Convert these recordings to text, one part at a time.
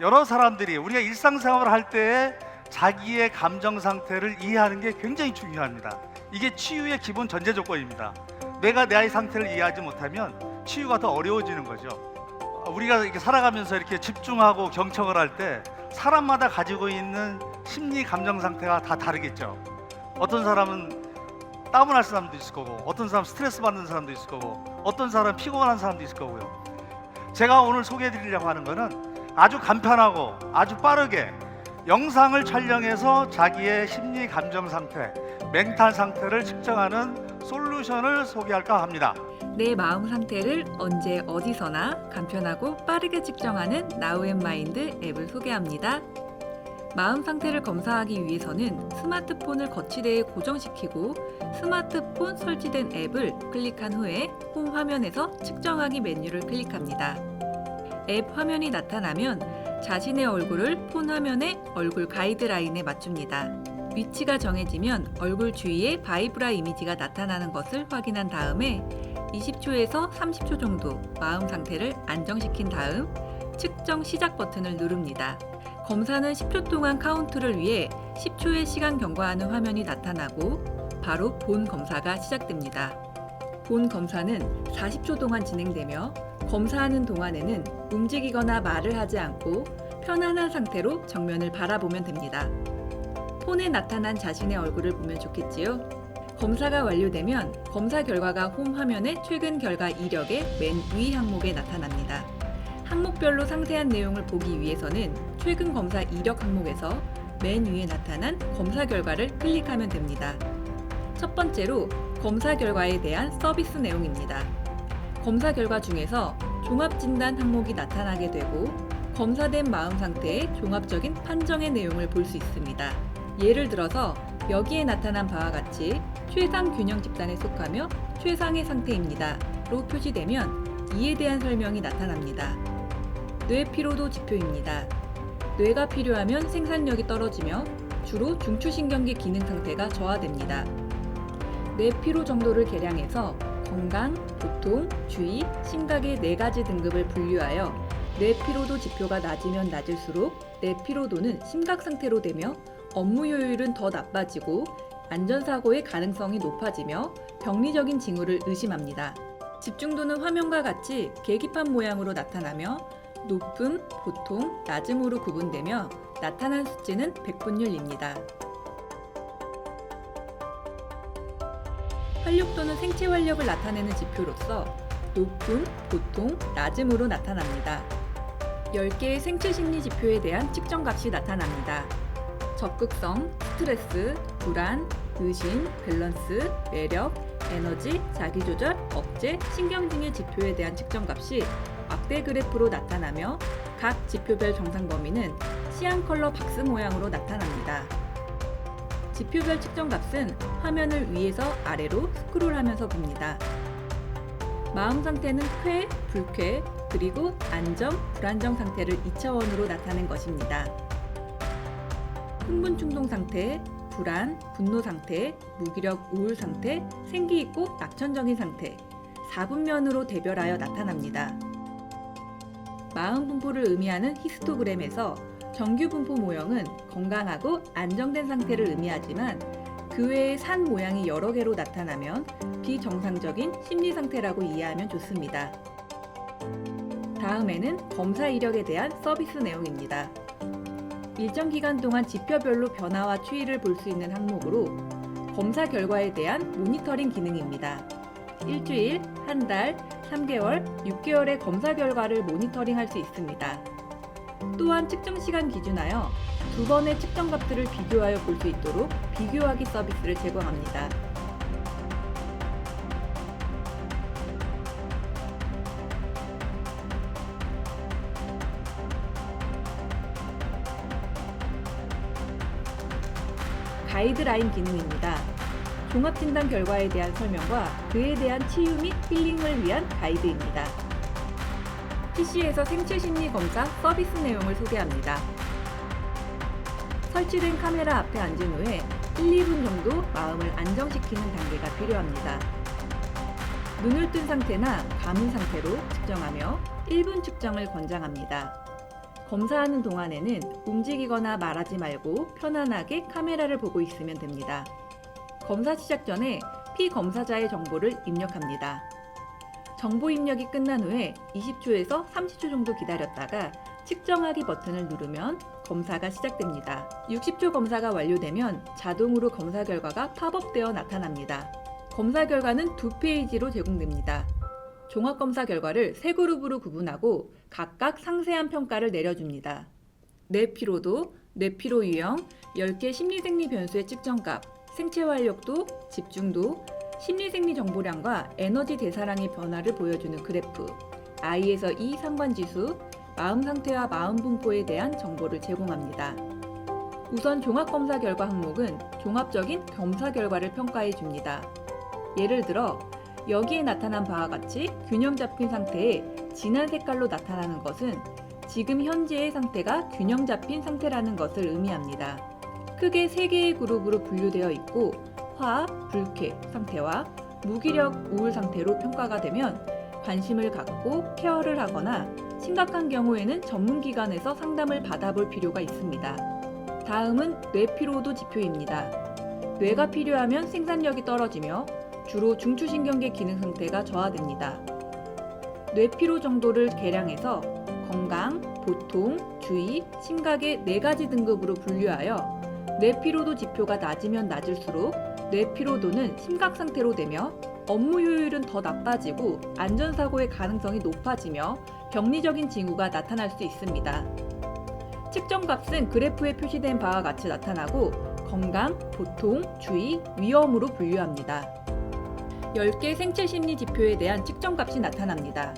여러 사람들이 우리가 일상생활을 할 때 자기의 감정 상태를 이해하는 게 굉장히 중요합니다. 이게 치유의 기본 전제 조건입니다. 내가 내 상태를 이해하지 못하면 치유가 더 어려워지는 거죠. 우리가 이렇게 살아가면서 이렇게 집중하고 경청을 할 때 사람마다 가지고 있는 심리 감정 상태가 다 다르겠죠. 어떤 사람은 다운할 사람도 있을 거고, 어떤 사람 스트레스 받는 사람도 있을 거고, 어떤 사람 피곤한 사람도 있을 거고요. 제가 오늘 소개해 드리려고 하는 거는 아주 간편하고 아주 빠르게 영상을 촬영해서 자기의 심리 감정 상태, 멘탈 상태를 측정하는 솔루션을 소개할까 합니다. 내 마음 상태를 언제 어디서나 간편하고 빠르게 측정하는 나우앤마인드 앱을 소개합니다. 마음 상태를 검사하기 위해서는 스마트폰을 거치대에 고정시키고 스마트폰 설치된 앱을 클릭한 후에 홈 화면에서 측정하기 메뉴를 클릭합니다. 앱 화면이 나타나면 자신의 얼굴을 폰 화면의 얼굴 가이드라인에 맞춥니다. 위치가 정해지면 얼굴 주위에 바이브라 이미지가 나타나는 것을 확인한 다음에 20초에서 30초 정도 마음 상태를 안정시킨 다음 측정 시작 버튼을 누릅니다. 검사는 10초 동안 카운트를 위해 10초의 시간 경과하는 화면이 나타나고 바로 본 검사가 시작됩니다. 본 검사는 40초 동안 진행되며 검사하는 동안에는 움직이거나 말을 하지 않고 편안한 상태로 정면을 바라보면 됩니다. 폰에 나타난 자신의 얼굴을 보면 좋겠지요? 검사가 완료되면 검사 결과가 홈 화면의 최근 결과 이력의 맨 위 항목에 나타납니다. 항목별로 상세한 내용을 보기 위해서는 최근 검사 이력 항목에서 맨 위에 나타난 검사 결과를 클릭하면 됩니다. 첫 번째로 검사 결과에 대한 서비스 내용입니다. 검사 결과 중에서 종합진단 항목이 나타나게 되고 검사된 마음 상태의 종합적인 판정의 내용을 볼 수 있습니다. 예를 들어서 여기에 나타난 바와 같이 최상 균형 집단에 속하며 최상의 상태입니다. 로 표시되면 이에 대한 설명이 나타납니다. 뇌 피로도 지표입니다. 뇌가 필요하면 생산력이 떨어지며 주로 중추신경계 기능 상태가 저하됩니다. 뇌 피로 정도를 계량해서 건강, 보통, 주의, 심각의 4가지 등급을 분류하여 뇌 피로도 지표가 낮으면 낮을수록 뇌 피로도는 심각 상태로 되며 업무 효율은 더 나빠지고 안전사고의 가능성이 높아지며 병리적인 징후를 의심합니다. 집중도는 화면과 같이 계기판 모양으로 나타나며 높음, 보통, 낮음으로 구분되며 나타난 수치는 100분율입니다. 활력도는 생체 활력을 나타내는 지표로서 높음, 보통, 낮음으로 나타납니다. 10개의 생체 심리 지표에 대한 측정값이 나타납니다. 적극성, 스트레스, 불안, 의심, 밸런스, 매력, 에너지, 자기조절, 억제, 신경증의 지표에 대한 측정값이 막대 그래프로 나타나며 각 지표별 정상 범위는 시안 컬러 박스 모양으로 나타납니다. 지표별 측정값은 화면을 위에서 아래로 스크롤하면서 봅니다. 마음 상태는 쾌, 불쾌, 그리고 안정, 불안정 상태를 2차원으로 나타낸 것입니다. 흥분 충동 상태, 불안, 분노 상태, 무기력 우울 상태, 생기있고 낙천적인 상태, 4분면으로 대별하여 나타납니다. 마음 분포를 의미하는 히스토그램에서 정규 분포 모형은 건강하고 안정된 상태를 의미하지만 그 외에 산 모양이 여러 개로 나타나면 비정상적인 심리 상태라고 이해하면 좋습니다. 다음에는 검사 이력에 대한 서비스 내용입니다. 일정 기간 동안 지표별로 변화와 추이를 볼 수 있는 항목으로 검사 결과에 대한 모니터링 기능입니다. 일주일, 한 달, 3개월, 6개월의 검사 결과를 모니터링할 수 있습니다. 또한 측정 시간 기준하여 2번의 측정 값들을 비교하여 볼 수 있도록 비교하기 서비스를 제공합니다. 가이드라인 기능입니다. 종합진단 결과에 대한 설명과 그에 대한 치유 및 힐링을 위한 가이드입니다. PC에서 생체심리 검사 서비스 내용을 소개합니다. 설치된 카메라 앞에 앉은 후에 1, 2분 정도 마음을 안정시키는 단계가 필요합니다. 눈을 뜬 상태나 감은 상태로 측정하며 1분 측정을 권장합니다. 검사하는 동안에는 움직이거나 말하지 말고 편안하게 카메라를 보고 있으면 됩니다. 검사 시작 전에 피검사자의 정보를 입력합니다. 정보 입력이 끝난 후에 20초에서 30초 정도 기다렸다가 측정하기 버튼을 누르면 검사가 시작됩니다. 60초 검사가 완료되면 자동으로 검사 결과가 팝업되어 나타납니다. 검사 결과는 2페이지로 제공됩니다. 종합검사 결과를 3그룹으로 구분하고 각각 상세한 평가를 내려줍니다. 뇌 피로도, 뇌 피로 유형, 10개 심리생리 변수의 측정값, 생체 활력도, 집중도, 심리생리 정보량과 에너지 대사량의 변화를 보여주는 그래프, I에서 E 상관지수, 마음 상태와 마음 분포에 대한 정보를 제공합니다. 우선 종합검사 결과 항목은 종합적인 검사 결과를 평가해 줍니다. 예를 들어 여기에 나타난 바와 같이 균형 잡힌 상태에 진한 색깔로 나타나는 것은 지금 현재의 상태가 균형 잡힌 상태라는 것을 의미합니다. 크게 3개의 그룹으로 분류되어 있고 화, 불쾌 상태와 무기력, 우울 상태로 평가가 되면 관심을 갖고 케어를 하거나 심각한 경우에는 전문기관에서 상담을 받아볼 필요가 있습니다. 다음은 뇌피로도 지표입니다. 뇌가 필요하면 생산력이 떨어지며 주로 중추신경계 기능 상태가 저하됩니다. 뇌피로 정도를 계량해서 건강, 보통, 주의, 심각의 4가지 등급으로 분류하여 뇌피로도 지표가 낮으면 낮을수록 뇌피로도는 심각 상태로 되며 업무 효율은 더 나빠지고 안전사고의 가능성이 높아지며 병리적인 징후가 나타날 수 있습니다. 측정값은 그래프에 표시된 바와 같이 나타나고 건강, 보통, 주의, 위험으로 분류합니다. 10개 생체 심리 지표에 대한 측정값이 나타납니다.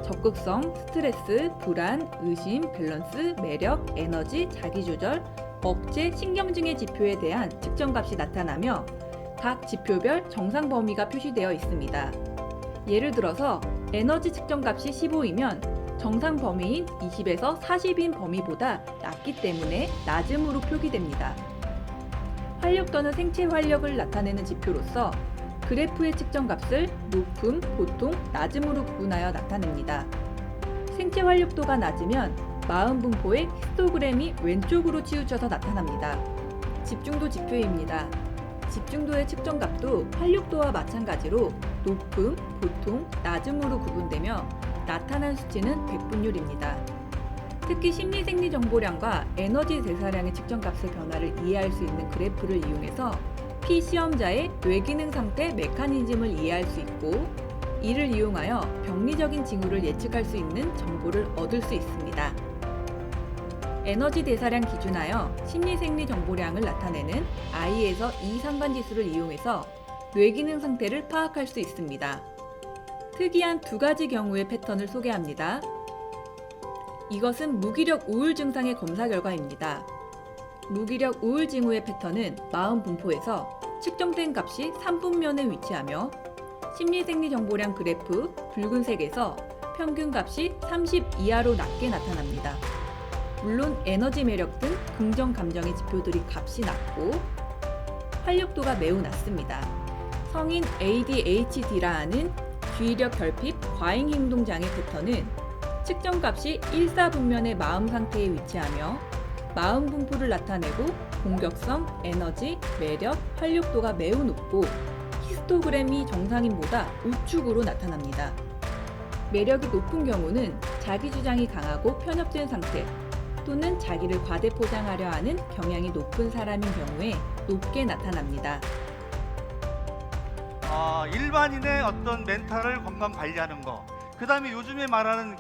적극성, 스트레스, 불안, 의심, 밸런스, 매력, 에너지, 자기조절, 억제, 신경증의 지표에 대한 측정값이 나타나며 각 지표별 정상 범위가 표시되어 있습니다. 예를 들어서 에너지 측정값이 15이면 정상 범위인 20에서 40인 범위보다 낮기 때문에 낮음으로 표기됩니다. 활력도는 생체 활력을 나타내는 지표로서 그래프의 측정값을 높음, 보통, 낮음으로 구분하여 나타냅니다. 생체 활력도가 낮으면 마음 분포의 히스토그램이 왼쪽으로 치우쳐서 나타납니다. 집중도 지표입니다. 집중도의 측정값도 활력도와 마찬가지로 높음, 보통, 낮음으로 구분되며 나타난 수치는 100분율입니다. 특히 심리생리 정보량과 에너지 대사량의 측정값의 변화를 이해할 수 있는 그래프를 이용해서 피시험자의 뇌기능 상태 메커니즘을 이해할 수 있고 이를 이용하여 병리적인 징후를 예측할 수 있는 정보를 얻을 수 있습니다. 에너지 대사량 기준하여 심리생리 정보량을 나타내는 I에서 E 상관지수를 이용해서 뇌기능 상태를 파악할 수 있습니다. 특이한 2가지 경우의 패턴을 소개합니다. 이것은 무기력 우울 증상의 검사 결과입니다. 무기력 우울 징후의 패턴은 마음 분포에서 측정된 값이 3분면에 위치하며 심리생리 정보량 그래프 붉은색에서 평균 값이 30 이하로 낮게 나타납니다. 물론 에너지 매력 등 긍정 감정의 지표들이 값이 낮고 활력도가 매우 낮습니다. 성인 ADHD라 하는 주의력 결핍 과잉 행동 장애 패턴은 측정값이 1,4분면의 마음 상태에 위치하며 마음 분포를 나타내고 공격성, 에너지, 매력, 활력도가 매우 높고 히스토그램이 정상인보다 우측으로 나타납니다. 매력이 높은 경우는 자기 주장이 강하고 편협된 상태 또는 자기를 과대 포장하려 하는 경향이 높은 사람인 경우에 높게 나타납니다. 일반인의 어떤 멘탈을 건강 관리하는 거, 그 다음에 요즘에 말하는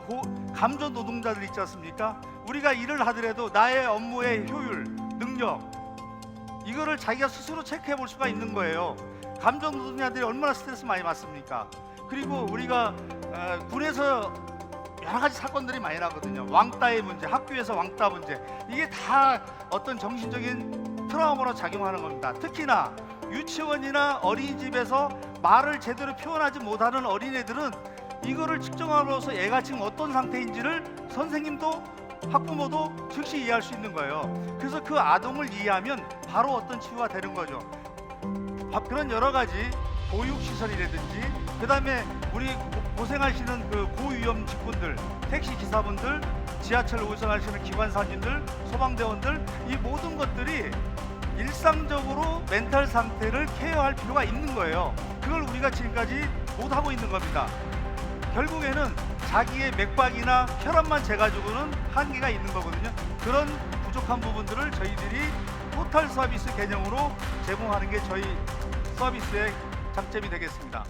감전 노동자들 있지 않습니까? 우리가 일을 하더라도 나의 업무의 효율, 능력 이거를 자기가 스스로 체크해 볼 수가 있는 거예요. 감전 노동자들이 얼마나 스트레스 많이 받습니까? 그리고 우리가 군에서 여러 가지 사건들이 많이 나거든요. 왕따의 문제, 학교에서 왕따 문제, 이게 다 어떤 정신적인 트라우마로 작용하는 겁니다. 특히나 유치원이나 어린이집에서 말을 제대로 표현하지 못하는 어린애들은 이거를 측정함으로써 얘가 지금 어떤 상태인지를 선생님도 학부모도 즉시 이해할 수 있는 거예요. 그래서 그 아동을 이해하면 바로 어떤 치유가 되는 거죠. 그런 여러 가지 보육시설이라든지 그 다음에 우리 고생하시는 그 고위험 직군들, 택시 기사분들, 지하철 운전하시는 기관사님들, 소방대원들, 이 모든 것들이 일상적으로 멘탈 상태를 케어할 필요가 있는 거예요. 그걸 우리가 지금까지 못 하고 있는 겁니다. 결국에는 자기의 맥박이나 혈압만 재가지고는 한계가 있는 거거든요. 그런 부족한 부분들을 저희들이 토탈 서비스 개념으로 제공하는 게 저희 서비스의 장점이 되겠습니다.